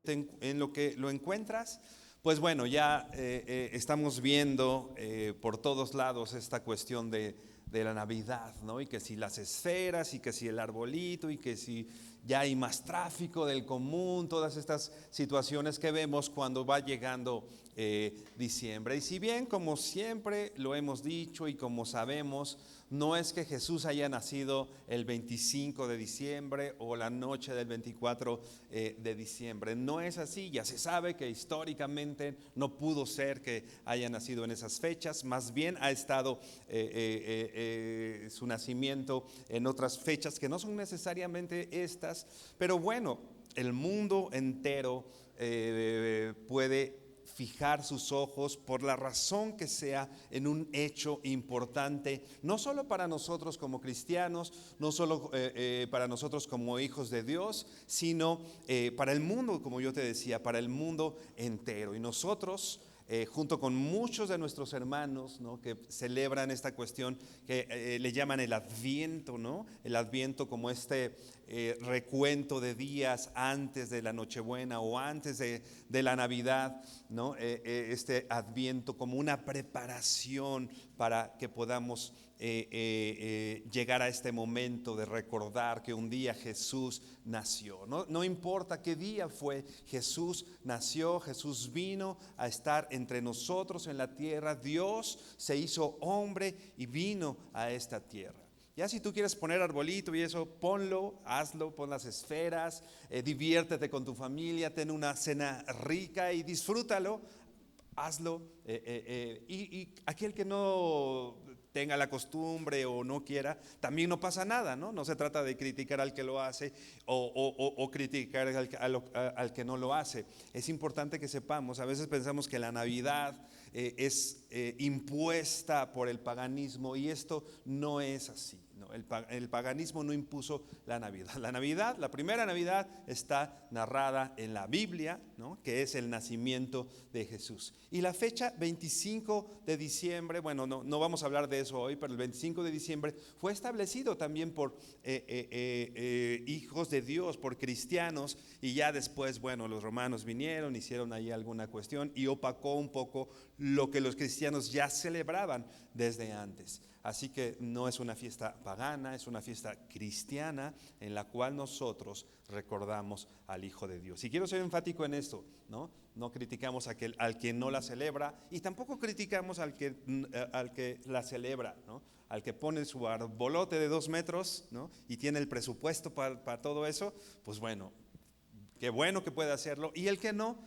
en lo que lo encuentras, pues bueno, ya estamos viendo por todos lados esta cuestión de la Navidad, ¿no? Y que si las esferas, y que si el arbolito, y que si ya hay más tráfico del común, todas estas situaciones que vemos cuando va llegando diciembre. Y si bien, como siempre lo hemos dicho y como sabemos, no es que Jesús haya nacido el 25 de diciembre o la noche del 24 de diciembre. No es así, ya se sabe que históricamente no pudo ser que haya nacido en esas fechas, más bien ha estado su nacimiento en otras fechas que no son necesariamente estas, pero bueno, el mundo entero puede fijar sus ojos por la razón que sea en un hecho importante, no solo para nosotros como cristianos, no solo para nosotros como hijos de Dios, sino para el mundo, como yo te decía, para el mundo entero. Y nosotros, junto con muchos de nuestros hermanos, ¿no?, que celebran esta cuestión que le llaman el Adviento, ¿no? El Adviento como recuento de días antes de la Nochebuena o antes de la Navidad, ¿no? Este Adviento como una preparación para que podamos llegar a este momento de recordar que un día Jesús nació. No importa qué día fue, Jesús nació, Jesús vino a estar entre nosotros en la tierra. Dios se hizo hombre y vino a esta tierra. Ya si tú quieres poner arbolito y eso, ponlo, hazlo, pon las esferas, diviértete con tu familia, ten una cena rica y disfrútalo, hazlo. Y aquel que no tenga la costumbre o no quiera, también no pasa nada, ¿no? No se trata de criticar al que lo hace o criticar al que no lo hace. Es importante que sepamos, a veces pensamos que la Navidad es impuesta por el paganismo, y esto no es así, ¿no? El paganismo no impuso la Navidad. La Navidad, la primera Navidad, está narrada en la Biblia, ¿no?, que es el nacimiento de Jesús. Y la fecha 25 de diciembre, bueno, no vamos a hablar de eso hoy, pero el 25 de diciembre fue establecido también por hijos de Dios, por cristianos, y ya después, bueno, los romanos vinieron, hicieron ahí alguna cuestión y opacó un poco lo que los cristianos ya celebraban desde antes. Así que no es una fiesta pagana, es una fiesta cristiana en la cual nosotros recordamos al Hijo de Dios. Y quiero ser enfático en esto, ¿no? No criticamos al que no la celebra, y tampoco criticamos al que la celebra, ¿no? Al que pone su arbolote de 2 metros, ¿no?, y tiene el presupuesto para todo eso, pues bueno, qué bueno que puede hacerlo. Y el que no,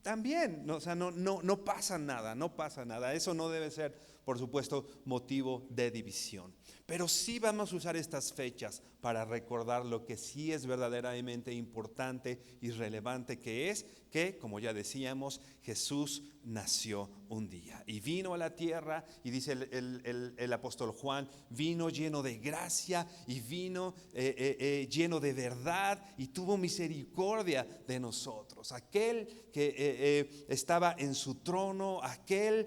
también, ¿no? O sea, no pasa nada, no pasa nada. Eso no debe ser, por supuesto, motivo de división. Pero sí vamos a usar estas fechas para recordar lo que sí es verdaderamente importante y relevante, que es que, como ya decíamos, Jesús nació un día y vino a la tierra, y dice el apóstol Juan, vino lleno de gracia y vino lleno de verdad, y tuvo misericordia de nosotros. Aquel que estaba en su trono, aquel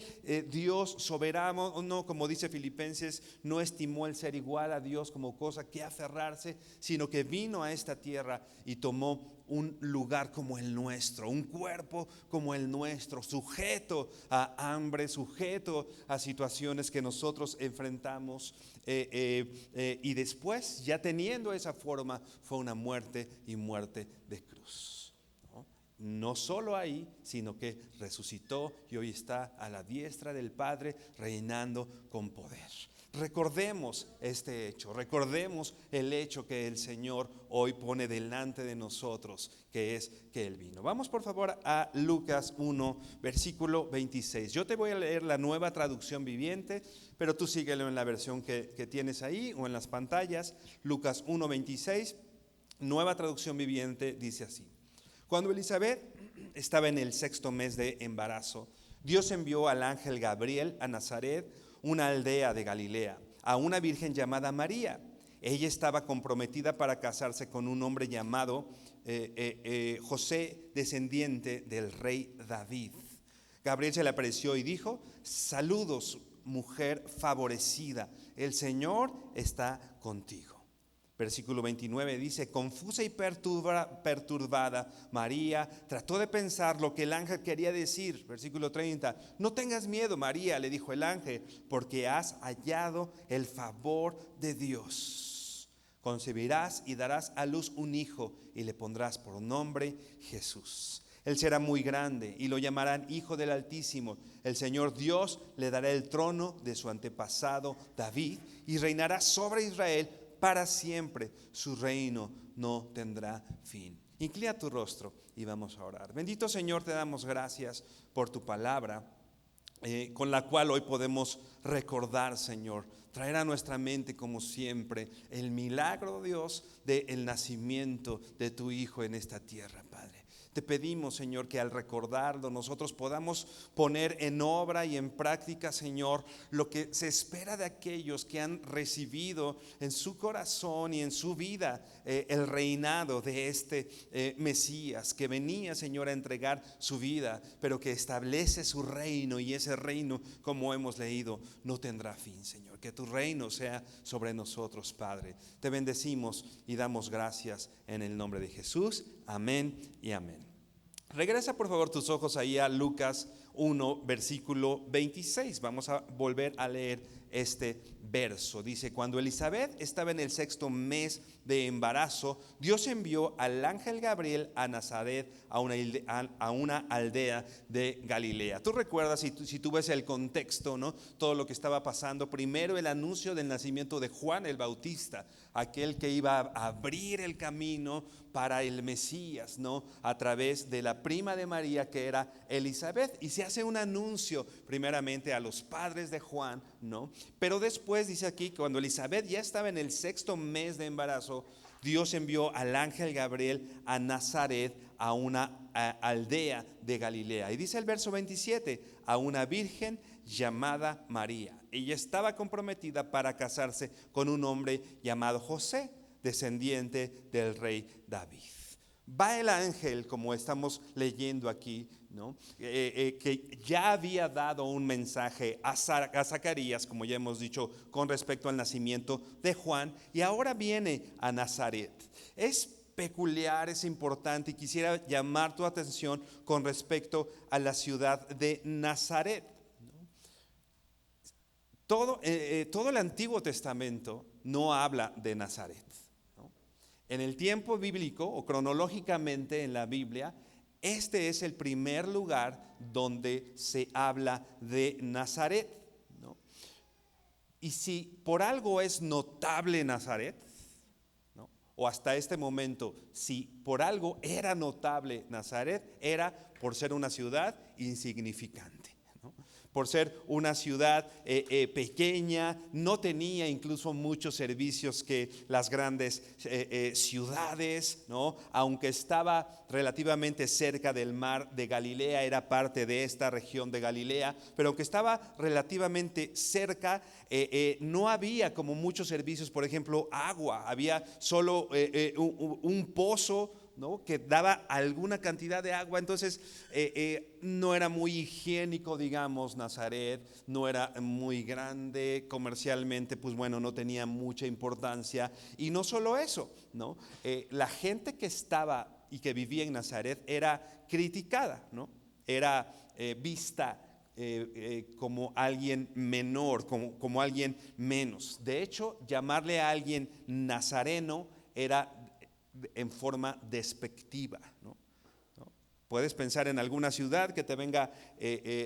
Dios soberano, no, como dice Filipenses, no estimó el ser igual a Dios como cosa que aferrarse, sino que vino a esta tierra y tomó un lugar como el nuestro, un cuerpo como el nuestro, sujeto a hambre, sujeto a situaciones que nosotros enfrentamos, y después, ya teniendo esa forma, fue una muerte, y muerte de cruz. No solo ahí, sino que resucitó y hoy está a la diestra del Padre, reinando con poder. Recordemos este hecho, recordemos el hecho que el Señor hoy pone delante de nosotros, que es que Él vino. Vamos por favor a Lucas 1, versículo 26. Yo te voy a leer la Nueva Traducción Viviente, pero tú síguelo en la versión que tienes ahí o en las pantallas. Lucas 1, 26, Nueva Traducción Viviente, dice así: Cuando Elizabeth estaba en el 6º mes de embarazo, Dios envió al ángel Gabriel a Nazaret, una aldea de Galilea, a una virgen llamada María. Ella estaba comprometida para casarse con un hombre llamado José, descendiente del rey David. Gabriel se le apareció y dijo: saludos, mujer favorecida, el Señor está contigo. Versículo 29 dice: confusa y perturbada, María trató de pensar lo que el ángel quería decir. Versículo 30: no tengas miedo, María, le dijo el ángel, porque has hallado el favor de Dios. Concebirás y darás a luz un hijo y le pondrás por nombre Jesús. Él será muy grande y lo llamarán Hijo del Altísimo. El Señor Dios le dará el trono de su antepasado David y reinará sobre Israel para siempre. Su reino no tendrá fin. Inclina tu rostro y vamos a orar. Bendito Señor, te damos gracias por tu palabra, con la cual hoy podemos recordar, Señor, traer a nuestra mente como siempre el milagro, Dios, del nacimiento de tu Hijo en esta tierra, Padre. Te pedimos, Señor, que al recordarlo nosotros podamos poner en obra y en práctica, Señor, lo que se espera de aquellos que han recibido en su corazón y en su vida el reinado de este Mesías, que venía, Señor, a entregar su vida, pero que establece su reino, y ese reino, como hemos leído, no tendrá fin, Señor. Que tu reino sea sobre nosotros, Padre. Te bendecimos y damos gracias en el nombre de Jesús. Amén y amén. Regresa por favor tus ojos ahí a Lucas 1, versículo 26. Vamos a volver a leer este verso. Dice: cuando Elizabeth estaba en el 6º mes de embarazo, Dios envió al ángel Gabriel a Nazaret, a una aldea de Galilea. Tú recuerdas, si tú ves el contexto, ¿no? Todo lo que estaba pasando. Primero el anuncio del nacimiento de Juan el Bautista, aquel que iba a abrir el camino para el Mesías, ¿no? A través de la prima de María, que era Elizabeth, y se hace un anuncio primeramente a los padres de Juan, ¿no? Pero después dice aquí que cuando Elizabeth ya estaba en el 6º mes de embarazo, Dios envió al ángel Gabriel a Nazaret, a una aldea de Galilea. Y dice el verso 27: a una virgen llamada María. Ella estaba comprometida para casarse con un hombre llamado José, descendiente del rey David. Va el ángel, como estamos leyendo aquí, ¿no? Que ya había dado un mensaje a Zacarías, como ya hemos dicho, con respecto al nacimiento de Juan, y ahora viene a Nazaret. Es peculiar, es importante, y quisiera llamar tu atención con respecto a la ciudad de Nazaret. Todo el Antiguo Testamento no habla de Nazaret. En el tiempo bíblico, o cronológicamente en la Biblia, este es el primer lugar donde se habla de Nazaret, ¿no? Y si por algo es notable Nazaret, ¿no? O hasta este momento, si por algo era notable Nazaret, era por ser una ciudad insignificante, ¿no? Por ser una ciudad pequeña, no tenía incluso muchos servicios que las grandes ciudades, ¿no? Aunque estaba relativamente cerca del mar de Galilea, era parte de esta región de Galilea, pero aunque estaba relativamente cerca, no había como muchos servicios, por ejemplo, agua. Había solo un pozo, ¿no? Que daba alguna cantidad de agua. Entonces no era muy higiénico, digamos, Nazaret. No era muy grande comercialmente, pues bueno, no tenía mucha importancia. Y no solo eso, ¿no? La gente que estaba y que vivía en Nazaret era criticada, ¿no? Era vista como alguien menor, como alguien menos. De hecho, llamarle a alguien nazareno era en forma despectiva, ¿no? Puedes pensar en alguna ciudad que te venga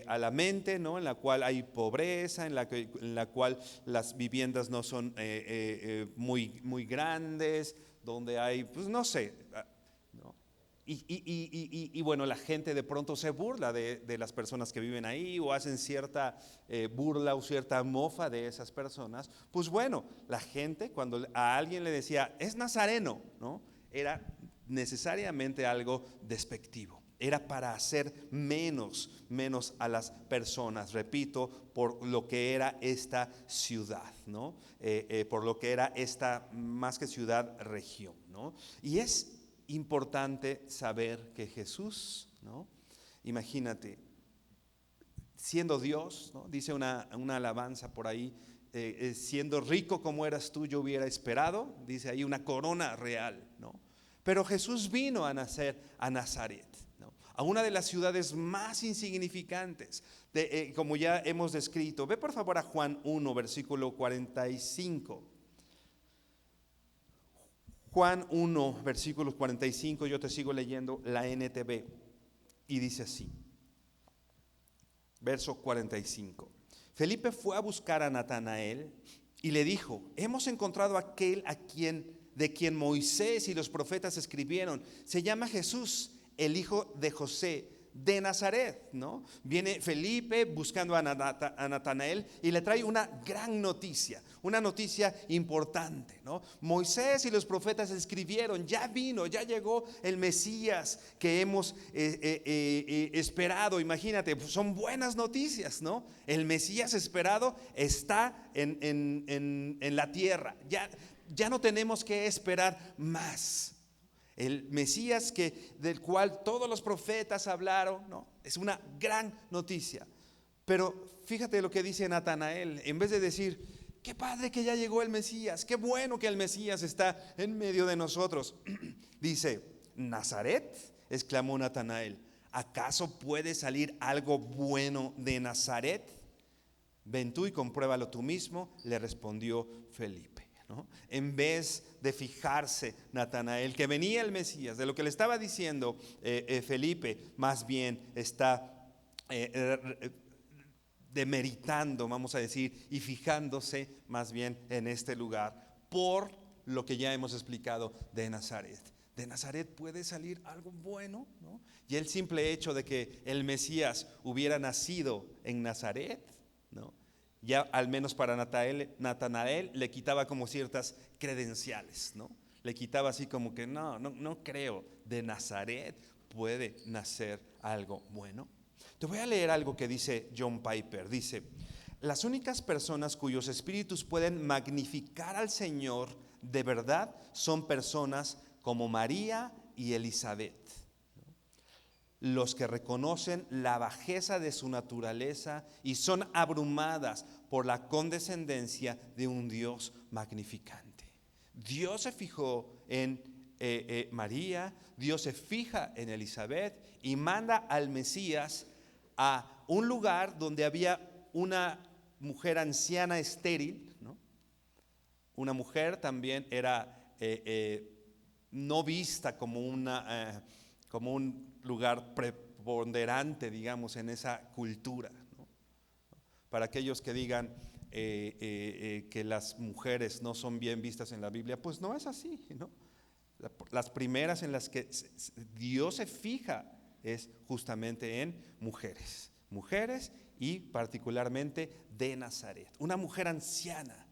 a la mente, ¿no? En la cual hay pobreza, en la cual las viviendas no son muy grandes, donde hay, pues no sé, ¿no? Y bueno, la gente de pronto se burla de las personas que viven ahí, o hacen cierta burla o cierta mofa de esas personas. Pues bueno, la gente, cuando a alguien le decía es nazareno, ¿no? Era necesariamente algo despectivo. Era para hacer menos a las personas, repito, por lo que era esta ciudad, ¿no? Por lo que era esta, más que ciudad, región, ¿no? Y es importante saber que Jesús, ¿no? Imagínate, siendo Dios, ¿no? Dice una alabanza por ahí, siendo rico como eras tú, yo hubiera esperado, dice ahí, una corona real, ¿no? Pero Jesús vino a nacer a Nazaret, ¿no? A una de las ciudades más insignificantes, como ya hemos descrito. Ve por favor a Juan 1, versículo 45. Juan 1, versículo 45, yo te sigo leyendo la NTV, y dice así, verso 45. Felipe fue a buscar a Natanael y le dijo: hemos encontrado aquel de quien Moisés y los profetas escribieron. Se llama Jesús, el hijo de José de Nazaret, ¿no? Viene Felipe buscando a Natanael y le trae una gran noticia, una noticia importante, ¿no? Moisés y los profetas escribieron, ya vino, ya llegó el Mesías que hemos esperado. Imagínate, son buenas noticias, ¿no? El Mesías esperado está en la tierra. Ya no tenemos que esperar más. El Mesías del cual todos los profetas hablaron, ¿no? Es una gran noticia. Pero fíjate lo que dice Natanael. En vez de decir: qué padre que ya llegó el Mesías, qué bueno que el Mesías está en medio de nosotros, dice: ¿Nazaret? Exclamó Natanael. ¿Acaso puede salir algo bueno de Nazaret? Ven tú y compruébalo tú mismo, le respondió Felipe, ¿no? En vez de fijarse Natanael que venía el Mesías, de lo que le estaba diciendo Felipe, más bien está demeritando, vamos a decir, y fijándose más bien en este lugar, por lo que ya hemos explicado de Nazaret. De Nazaret puede salir algo bueno, ¿no? Y el simple hecho de que el Mesías hubiera nacido en Nazaret, ¿no?, ya al menos para Natanael le quitaba como ciertas credenciales, ¿no? Le quitaba así como que no creo, de Nazaret puede nacer algo bueno. Te voy a leer algo que dice John Piper. Dice: las únicas personas cuyos espíritus pueden magnificar al Señor de verdad son personas como María y Elizabeth. Los que reconocen la bajeza de su naturaleza y son abrumadas por la condescendencia de un Dios magnificante. Dios se fijó en María, Dios se fija en Elizabeth y manda al Mesías a un lugar donde había una mujer anciana estéril, ¿no? Una mujer también era no vista como un lugar preponderante, digamos, en esa cultura, ¿no? Para aquellos que digan que las mujeres no son bien vistas en la Biblia, pues no es así, ¿no? Las primeras en las que Dios se fija es justamente en mujeres y particularmente de Nazaret. Una mujer anciana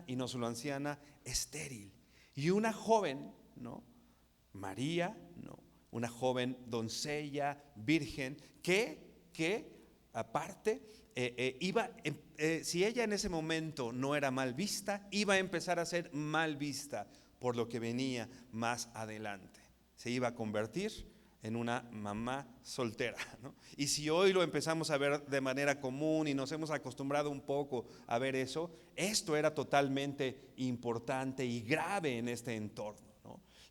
y no solo anciana, estéril. Y una joven, ¿no?, María, ¿no?, una joven doncella, virgen, que aparte si ella en ese momento no era mal vista, iba a empezar a ser mal vista por lo que venía más adelante. Se iba a convertir en una mamá soltera, ¿no? Y si hoy lo empezamos a ver de manera común y nos hemos acostumbrado un poco a ver eso, esto era totalmente importante y grave en este entorno.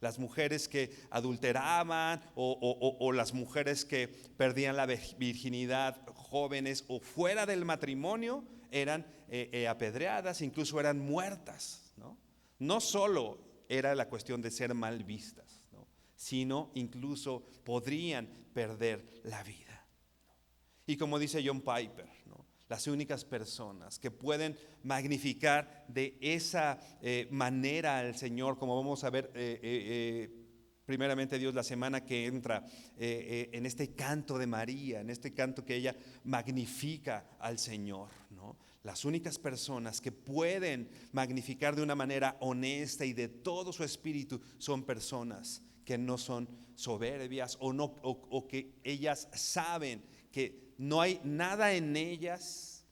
Las mujeres que adulteraban o las mujeres que perdían la virginidad jóvenes o fuera del matrimonio eran apedreadas, incluso eran muertas, ¿no? No solo era la cuestión de ser mal vistas, ¿no?, sino incluso podrían perder la vida, ¿no? Y como dice John Piper, ¿no?, las únicas personas que pueden magnificar de esa manera al Señor, como vamos a ver primeramente Dios la semana que entra en este canto de María, en este canto que ella magnifica al Señor, ¿no? Las únicas personas que pueden magnificar de una manera honesta y de todo su espíritu son personas que no son soberbias o que ellas saben que no hay nada en ellas,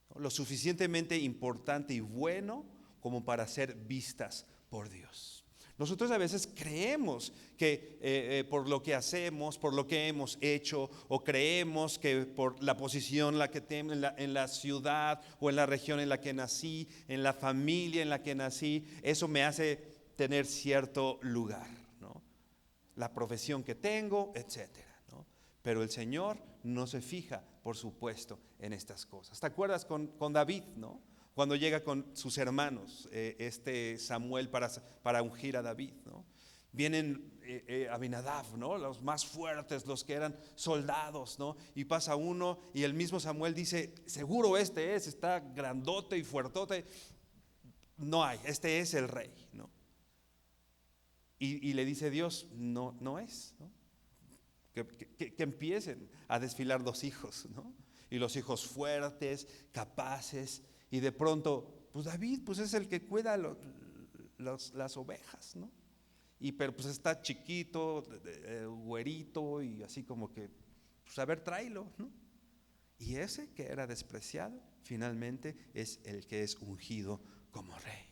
¿no?, lo suficientemente importante y bueno como para ser vistas por Dios. Nosotros a veces creemos que por lo que hacemos, por lo que hemos hecho, o creemos que por la posición la que tengo en la ciudad o en la región en la que nací, en la familia en la que nací, eso me hace tener cierto lugar, ¿no? La profesión que tengo, etcétera, ¿no? Pero el Señor no se fija, por supuesto, en estas cosas. ¿Te acuerdas con David, no? Cuando llega con sus hermanos, Samuel para ungir a David, ¿no? Vienen Abinadab, ¿no? Los más fuertes, los que eran soldados, ¿no? Y pasa uno y el mismo Samuel dice, seguro está grandote y fuertote. No hay, este es el rey, ¿no? Y le dice Dios, no es, ¿no? Que empiecen a desfilar los hijos, ¿no? Y los hijos fuertes, capaces, y de pronto, pues David, pues es el que cuida las ovejas, ¿no? Pero pues está chiquito, güerito, y así como que, pues a ver, tráelo, ¿no? Y ese que era despreciado, finalmente es el que es ungido como rey.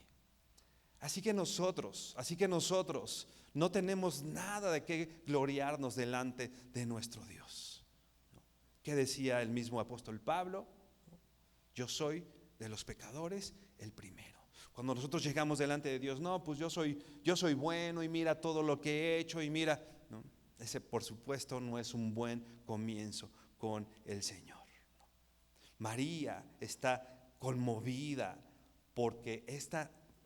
Así que nosotros no tenemos nada de qué gloriarnos delante de nuestro Dios, ¿no? ¿Qué decía el mismo apóstol Pablo? Yo soy de los pecadores el primero. Cuando nosotros llegamos delante de Dios, no, pues yo soy bueno y mira todo lo que he hecho y mira, ¿no? Ese por supuesto no es un buen comienzo con el Señor. María está conmovida porque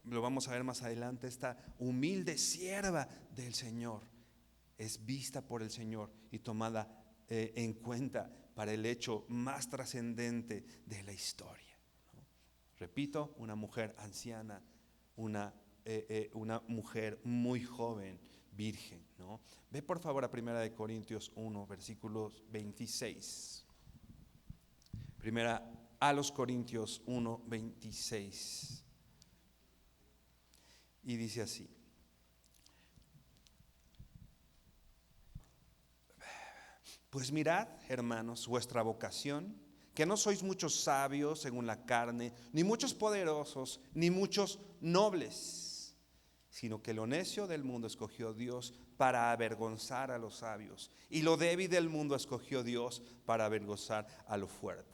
lo vamos a ver más adelante, esta humilde sierva del Señor es vista por el Señor y tomada en cuenta para el hecho más trascendente de la historia, ¿no? Repito, una mujer anciana, una mujer muy joven, virgen, ¿no? Ve por favor a 1 Corintios 1, versículos 26. Primera a los Corintios 1, 26. Y dice así: pues mirad, hermanos, vuestra vocación, que no sois muchos sabios según la carne, ni muchos poderosos, ni muchos nobles, sino que lo necio del mundo escogió Dios para avergonzar a los sabios, y lo débil del mundo escogió Dios para avergonzar a lo fuerte.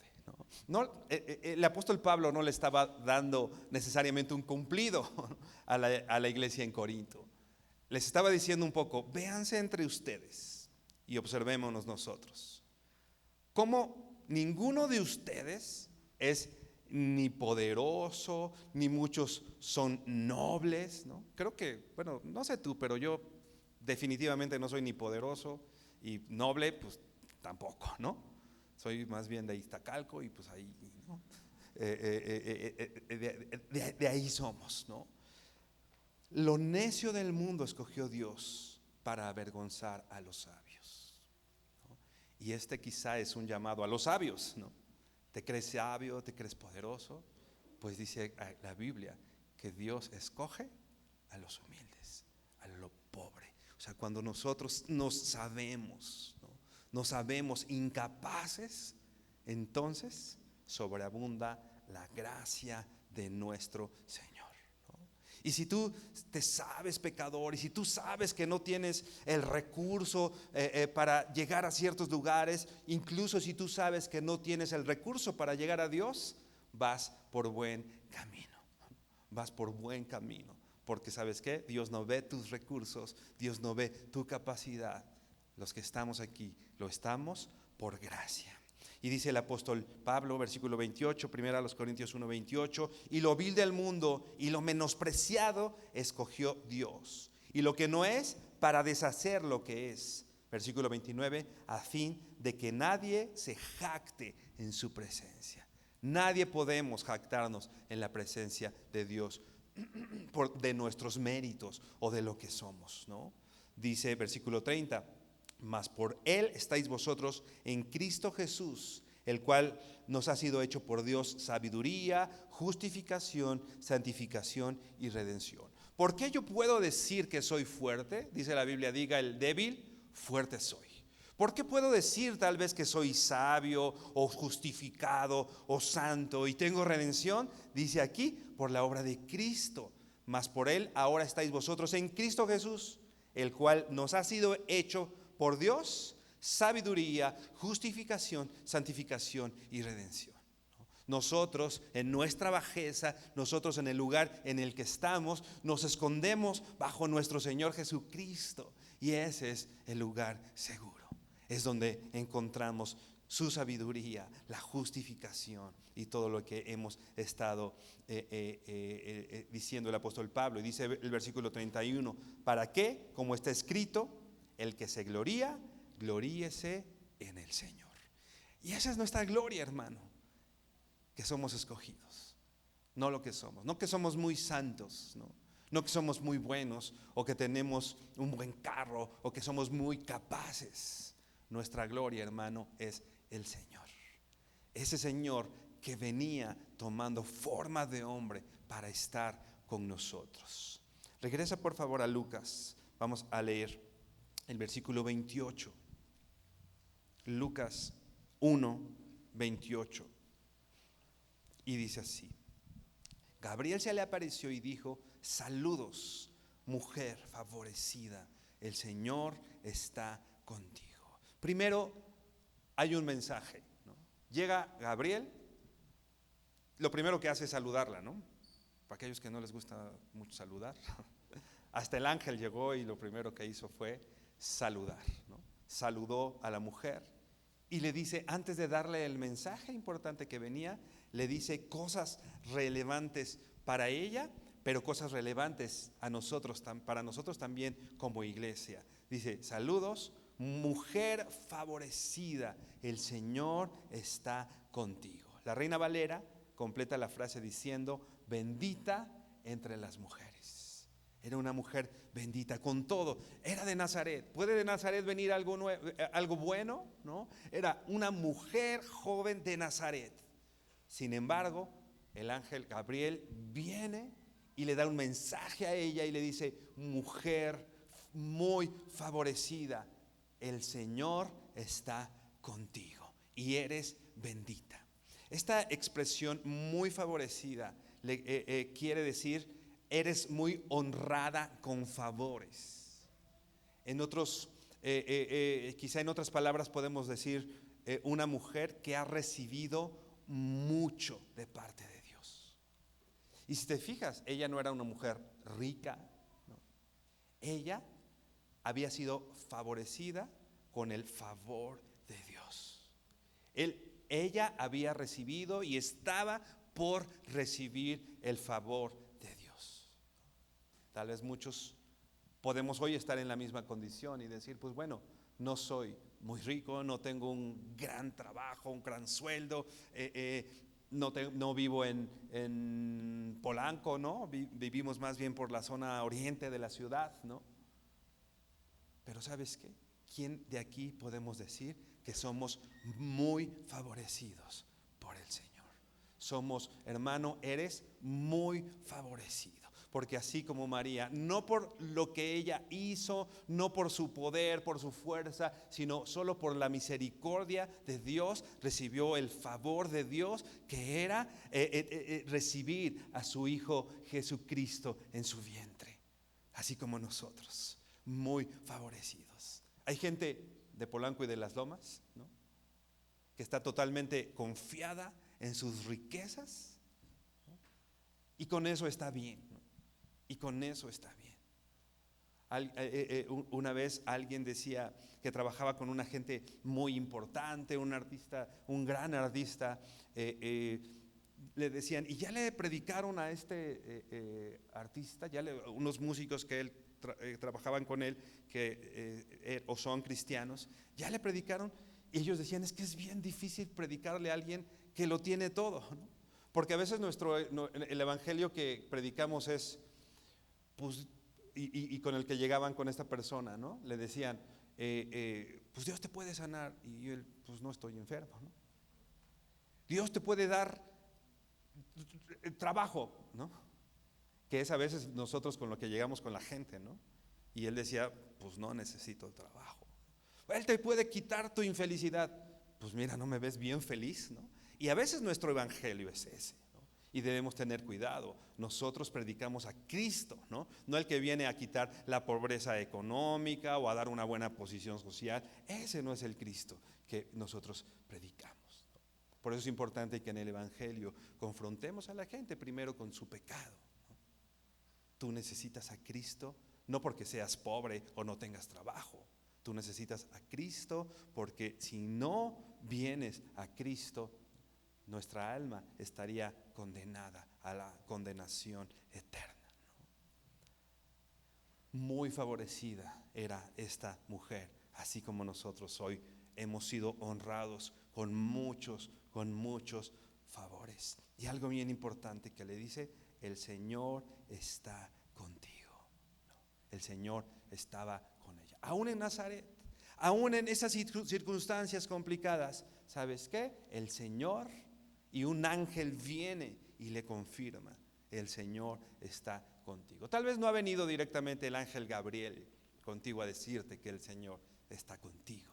El apóstol Pablo no le estaba dando necesariamente un cumplido a la iglesia en Corinto. Les estaba diciendo un poco, véanse entre ustedes y observémonos nosotros. Como ninguno de ustedes es ni poderoso, ni muchos son nobles, ¿no? Creo que, bueno, no sé tú, pero yo definitivamente no soy ni poderoso y noble, pues tampoco, ¿no? Soy más bien de Iztacalco y pues ahí, ¿no? De ahí somos, ¿no? Lo necio del mundo escogió Dios para avergonzar a los sabios, ¿no? Y quizá es un llamado a los sabios, ¿no? ¿Te crees sabio? ¿Te crees poderoso? Pues dice la Biblia que Dios escoge a los humildes, a lo pobre. O sea, cuando nosotros nos sabemos incapaces, entonces sobreabunda la gracia de nuestro Señor, ¿no? Y si tú te sabes pecador, y si tú sabes que no tienes el recurso para llegar a ciertos lugares, incluso si tú sabes que no tienes el recurso para llegar a Dios, vas por buen camino, porque ¿sabes qué? Dios no ve tus recursos, Dios no ve tu capacidad. Los que estamos aquí, lo estamos por gracia. Y dice el apóstol Pablo, versículo 28, 1 Corintios 1, 28, y lo vil del mundo y lo menospreciado escogió Dios, y lo que no es, para deshacer lo que es. Versículo 29, a fin de que nadie se jacte en su presencia. Nadie podemos jactarnos en la presencia de Dios de nuestros méritos o de lo que somos, ¿no? Dice versículo 30, mas por Él estáis vosotros en Cristo Jesús, el cual nos ha sido hecho por Dios sabiduría, justificación, santificación y redención. ¿Por qué yo puedo decir que soy fuerte? Dice la Biblia, diga el débil, fuerte soy. ¿Por qué puedo decir tal vez que soy sabio o justificado o santo y tengo redención? Dice aquí, por la obra de Cristo. mas por Él ahora estáis vosotros en Cristo Jesús, el cual nos ha sido hecho por Dios sabiduría, justificación, santificación y redención. Nosotros en nuestra bajeza, nosotros en el lugar en el que estamos, nos escondemos bajo nuestro Señor Jesucristo. Y ese es el lugar seguro. Es donde encontramos su sabiduría, la justificación y todo lo que hemos estado diciendo el apóstol Pablo. Y dice el versículo 31, ¿para qué? Como está escrito, el que se gloría, gloríese en el Señor. Y esa es nuestra gloria, hermano, que somos escogidos, no lo que somos, no que somos muy santos, no que somos muy buenos o que tenemos un buen carro o que somos muy capaces. Nuestra gloria, hermano, es el Señor. Ese Señor que venía tomando forma de hombre para estar con nosotros. Regresa por favor a Lucas. Vamos a leer el versículo 28. Lucas 1, 28. Y dice así: Gabriel se le apareció y dijo: saludos, mujer favorecida, el Señor está contigo. Primero hay un mensaje, ¿no? Llega Gabriel, lo primero que hace es saludarla, ¿no? Para aquellos que no les gusta mucho saludar, hasta el ángel llegó y lo primero que hizo fue saludar, ¿no? Saludó a la mujer y le dice, antes de darle el mensaje importante que venía, le dice cosas relevantes para ella, pero cosas relevantes a nosotros, para nosotros también como iglesia. Dice, saludos, mujer favorecida, el Señor está contigo. La Reina Valera completa la frase diciendo, bendita entre las mujeres. Era una mujer bendita con todo. Era de Nazaret. ¿Puede de Nazaret venir algo bueno? ¿No? Era una mujer joven de Nazaret. Sin embargo, el ángel Gabriel viene y le da un mensaje a ella y le dice, mujer muy favorecida, el Señor está contigo y eres bendita. Esta expresión muy favorecida quiere decir, eres muy honrada con favores. En otros, quizá en otras palabras podemos decir, una mujer que ha recibido mucho de parte de Dios. Y si te fijas, ella no era una mujer rica, ¿no? Ella había sido favorecida con el favor de Dios. Ella había recibido y estaba por recibir el favor de Dios. Tal vez muchos podemos hoy estar en la misma condición y decir, pues bueno, no soy muy rico, no tengo un gran trabajo, un gran sueldo, no vivo en Polanco, ¿no? Vivimos más bien por la zona oriente de la ciudad, ¿no? Pero ¿sabes qué? ¿Quién de aquí podemos decir que somos muy favorecidos por el Señor? Somos, hermano, eres muy favorecido. Porque así como María, no por lo que ella hizo, no por su poder, por su fuerza, sino solo por la misericordia de Dios, recibió el favor de Dios, que era recibir a su Hijo Jesucristo en su vientre. Así como nosotros, muy favorecidos. Hay gente de Polanco y de las Lomas, ¿no?, que está totalmente confiada en sus riquezas, ¿no?, y con eso está bien, ¿no? Y con eso está bien. Una vez alguien decía que trabajaba con una gente muy importante, un artista, un gran artista, le decían, y ya le predicaron a este artista, unos músicos que él trabajaban con él, que o son cristianos, ya le predicaron, y ellos decían, es que es bien difícil predicarle a alguien que lo tiene todo, ¿no? Porque a veces el evangelio que predicamos es, pues, y con el que llegaban con esta persona, ¿no? Le decían, pues Dios te puede sanar, y él, pues no estoy enfermo, ¿no? Dios te puede dar trabajo, ¿no? Que es a veces nosotros con lo que llegamos con la gente, ¿no? Y él decía, pues no necesito trabajo. Él te puede quitar tu infelicidad. Pues mira, ¿no me ves bien feliz, no? Y a veces nuestro evangelio es ese, ¿no? Y debemos tener cuidado. Nosotros predicamos a Cristo, ¿no? No el que viene a quitar la pobreza económica o a dar una buena posición social. Ese no es el Cristo que nosotros predicamos. Por eso es importante que en el Evangelio confrontemos a la gente primero con su pecado, ¿no? Tú necesitas a Cristo no porque seas pobre o no tengas trabajo. Tú necesitas a Cristo porque si no vienes a Cristo, nuestra alma estaría condenada a la condenación eterna, ¿no? Muy favorecida era esta mujer, así como nosotros hoy hemos sido honrados con muchos favores. Y algo bien importante que le dice: el Señor está contigo, ¿no? El Señor estaba con ella, aún en Nazaret, aún en esas circunstancias complicadas. ¿Sabes qué? El Señor y un ángel viene y le confirma: el Señor está contigo. Tal vez no ha venido directamente el ángel Gabriel contigo a decirte que el Señor está contigo,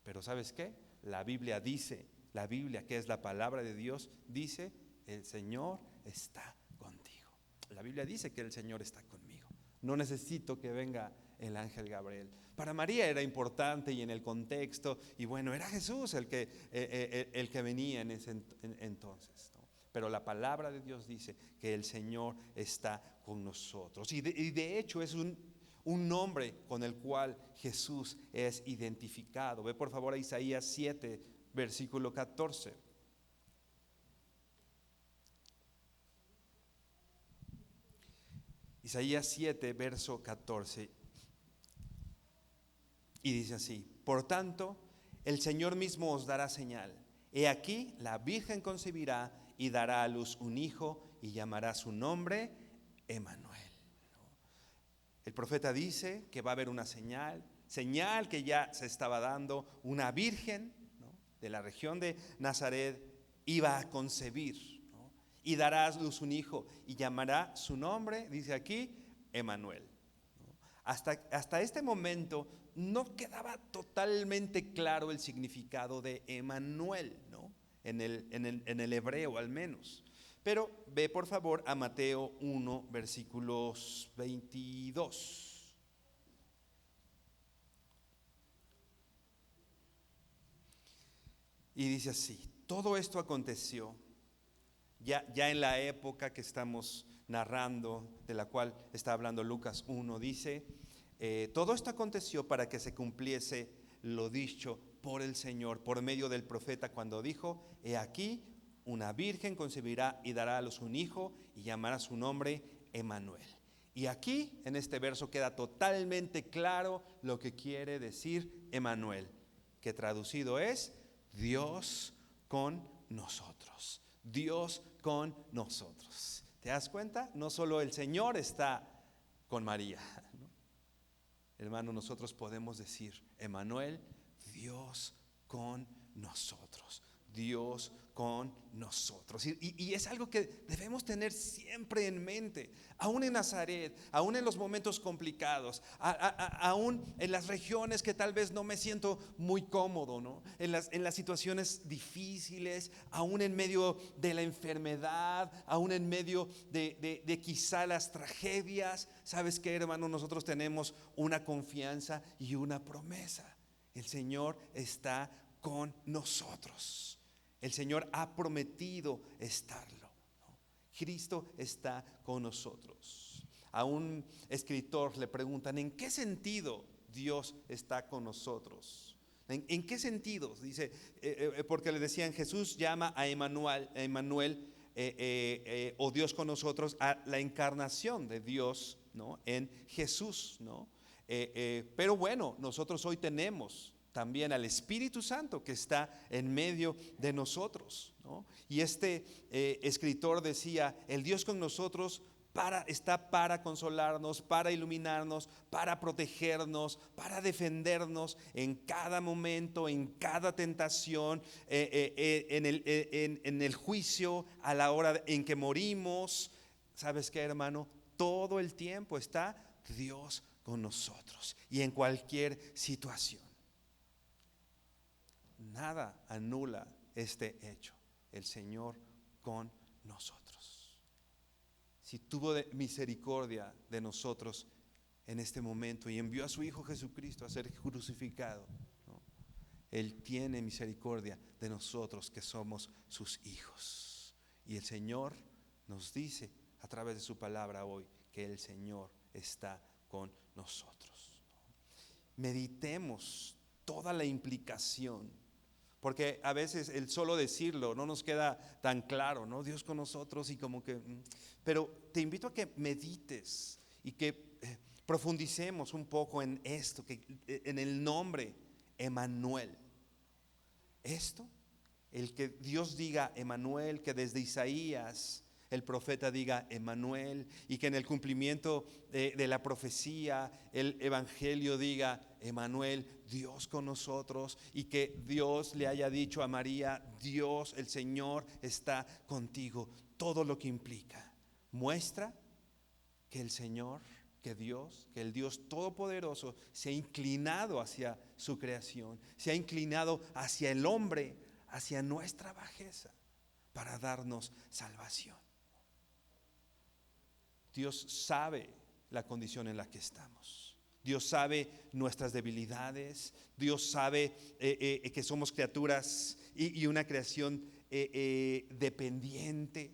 pero ¿sabes qué? La Biblia dice, la Biblia, que es la palabra de Dios, dice: el Señor está contigo. La Biblia dice que el Señor está conmigo. No necesito que venga el ángel Gabriel. Para María era importante y en el contexto, y bueno, era Jesús el que venía en ese entonces, ¿no? Pero la palabra de Dios dice que el Señor está con nosotros. Y de hecho es un nombre con el cual Jesús es identificado. Ve por favor a Isaías 7, versículo 14. Isaías 7, verso 14. Y dice así: por tanto, el Señor mismo os dará señal. He aquí, la Virgen concebirá y dará a luz un hijo y llamará su nombre Emmanuel. El profeta dice que va a haber una señal que ya se estaba dando. Una virgen, ¿no?, de la región de Nazaret iba a concebir, ¿no?, y dará a luz un hijo y llamará su nombre, dice aquí, Emmanuel, ¿no? Hasta este momento no quedaba totalmente claro el significado de Emmanuel, ¿no?, en el hebreo al menos. Pero ve por favor a Mateo 1, versículos 22. Y dice así: todo esto aconteció ya en la época que estamos narrando, de la cual está hablando Lucas 1, dice: todo esto aconteció para que se cumpliese lo dicho por el Señor por medio del profeta, cuando dijo: he aquí, una virgen concebirá y dará a luz un hijo y llamará su nombre Emmanuel. Y aquí en este verso queda totalmente claro lo que quiere decir Emmanuel, que traducido es: Dios con nosotros. Dios con nosotros. ¿Te das cuenta? No solo el Señor está con María, ¿no? Hermano, nosotros podemos decir: Emmanuel, Dios con nosotros. Dios con nosotros. Y es algo que debemos tener siempre en mente, aún en Nazaret, aún en los momentos complicados, aún en las regiones que tal vez no me siento muy cómodo, ¿no?, en las situaciones difíciles, aún en medio de la enfermedad, aún en medio de quizá las tragedias. ¿Sabes qué, hermano? Nosotros tenemos una confianza y una promesa: el Señor está con nosotros. El Señor ha prometido estarlo, ¿no? Cristo está con nosotros. A un escritor le preguntan: ¿en qué sentido Dios está con nosotros? ¿En qué sentido? Dice, porque le decían: Jesús llama a Emmanuel, o Dios con nosotros, a la encarnación de Dios, ¿no?, en Jesús, ¿no? Pero bueno, nosotros hoy tenemos también al Espíritu Santo que está en medio de nosotros, ¿no? Y este escritor decía: el Dios con nosotros está para consolarnos, para iluminarnos, para protegernos, para defendernos en cada momento, en cada tentación, en el juicio, a la hora en que morimos. ¿Sabes qué, hermano? Todo el tiempo está Dios con nosotros y en cualquier situación. Nada anula este hecho: el Señor con nosotros. si tuvo misericordia de nosotros en este momento y envió a su Hijo Jesucristo a ser crucificado, ¿no? Él tiene misericordia de nosotros que somos sus hijos. Y el Señor nos dice a través de su palabra hoy que el Señor está con nosotros. Meditemos toda la implicación, porque a veces el solo decirlo no nos queda tan claro, ¿no? Dios con nosotros y como que... Pero te invito a que medites y que profundicemos un poco en esto, en el nombre Emmanuel. Esto, el que Dios diga Emmanuel, que desde Isaías el profeta diga Emmanuel, y que en el cumplimiento de la profecía el evangelio diga Emmanuel, Dios con nosotros, y que Dios le haya dicho a María, Dios, el Señor está contigo. Todo lo que implica muestra que el Señor, que el Dios Todopoderoso se ha inclinado hacia su creación, se ha inclinado hacia el hombre, hacia nuestra bajeza, para darnos salvación. Dios sabe la condición en la que estamos. Dios sabe nuestras debilidades. Dios sabe que somos criaturas y una creación dependiente.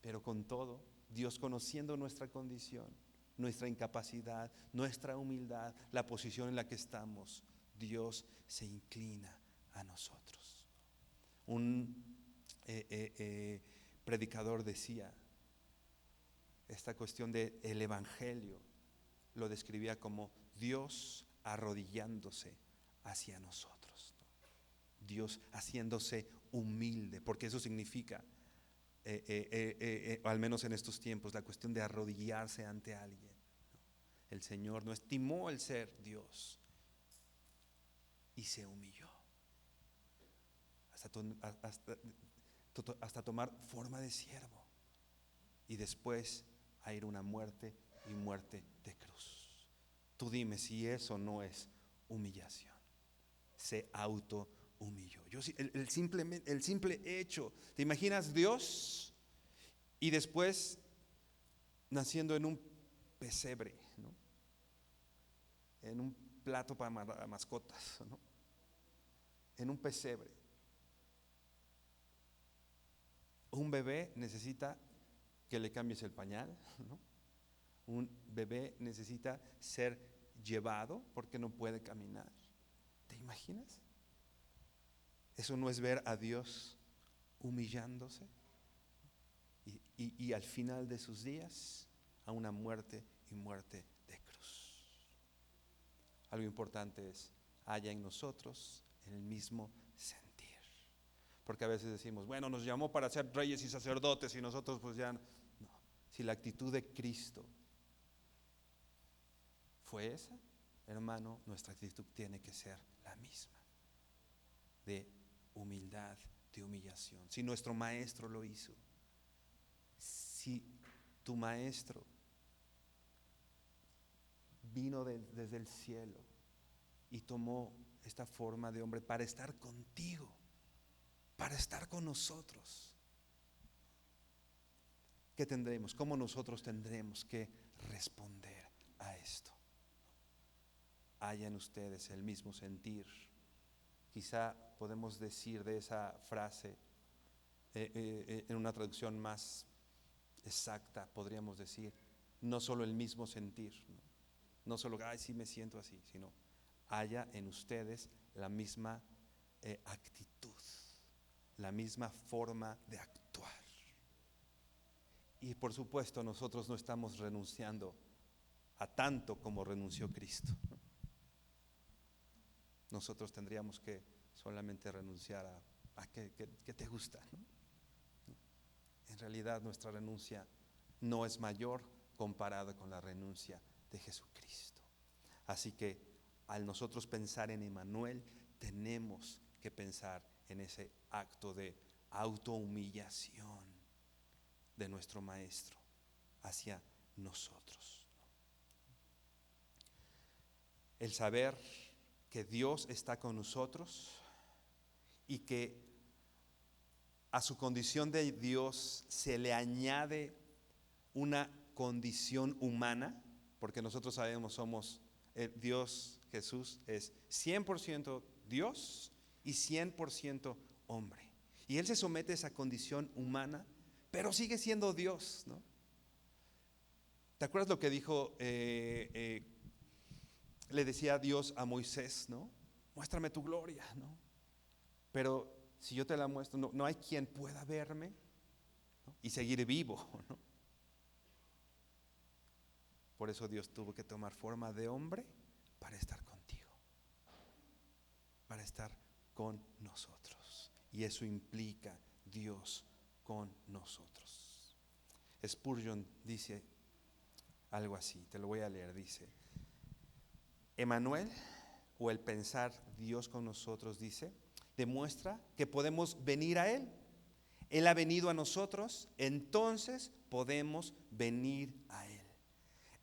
Pero con todo, Dios, conociendo nuestra condición, nuestra incapacidad, nuestra humildad, la posición en la que estamos, Dios se inclina a nosotros. Un predicador decía, esta cuestión del evangelio lo describía como Dios arrodillándose hacia nosotros, ¿no? Dios haciéndose humilde, porque eso significa, al menos en estos tiempos, la cuestión de arrodillarse ante alguien, ¿no? El Señor no estimó el ser Dios y se humilló hasta tomar forma de siervo y después a ir a una muerte y muerte de cruz. Tú dime si eso no es humillación. Se auto humilló. El simple hecho, ¿te imaginas Dios y después naciendo en un pesebre, ¿no? En un plato para mascotas, ¿no? En un pesebre. Un bebé necesita que le cambies el pañal, ¿no? Un bebé necesita ser llevado porque no puede caminar. ¿Te imaginas? Eso no es ver a Dios humillándose y al final de sus días a una muerte y muerte de cruz. Algo importante es, haya en nosotros el mismo sentir. Porque a veces decimos, bueno, nos llamó para ser reyes y sacerdotes y nosotros pues ya no. Si la actitud de Cristo fue esa, hermano, nuestra actitud tiene que ser la misma, de humildad, de humillación. Si nuestro maestro lo hizo, si tu maestro vino desde el cielo y tomó esta forma de hombre para estar contigo, para estar con nosotros, ¿qué tendremos? ¿Cómo nosotros tendremos que responder a esto? Haya en ustedes el mismo sentir. Quizá podemos decir de esa frase, en una traducción más exacta, podríamos decir, no solo el mismo sentir, no solo, ay, sí me siento así, sino haya en ustedes la misma actitud, la misma forma de actuar. Y por supuesto nosotros no estamos renunciando a tanto como renunció Cristo, ¿no? Nosotros tendríamos que solamente renunciar a que te gusta, ¿no? En realidad nuestra renuncia no es mayor comparada con la renuncia de Jesucristo. Así que al nosotros pensar en Emmanuel, tenemos que pensar en ese acto de autohumillación de nuestro Maestro hacia nosotros. El saber que Dios está con nosotros y que a su condición de Dios se le añade una condición humana, porque nosotros sabemos somos Dios, Jesús es 100% Dios y 100% hombre. Y Él se somete a esa condición humana, pero sigue siendo Dios, ¿no? ¿Te acuerdas lo que dijo, le decía Dios a Moisés, ¿no? Muéstrame tu gloria, ¿no? Pero si yo te la muestro, no hay quien pueda verme, ¿no? Y seguir vivo, ¿no? Por eso Dios tuvo que tomar forma de hombre para estar contigo, para estar con nosotros. Y eso implica Dios con nosotros. Spurgeon dice algo así, te lo voy a leer, dice: Emmanuel, o el pensar Dios con nosotros, dice, demuestra que podemos venir a Él. Él ha venido a nosotros, entonces podemos venir a Él.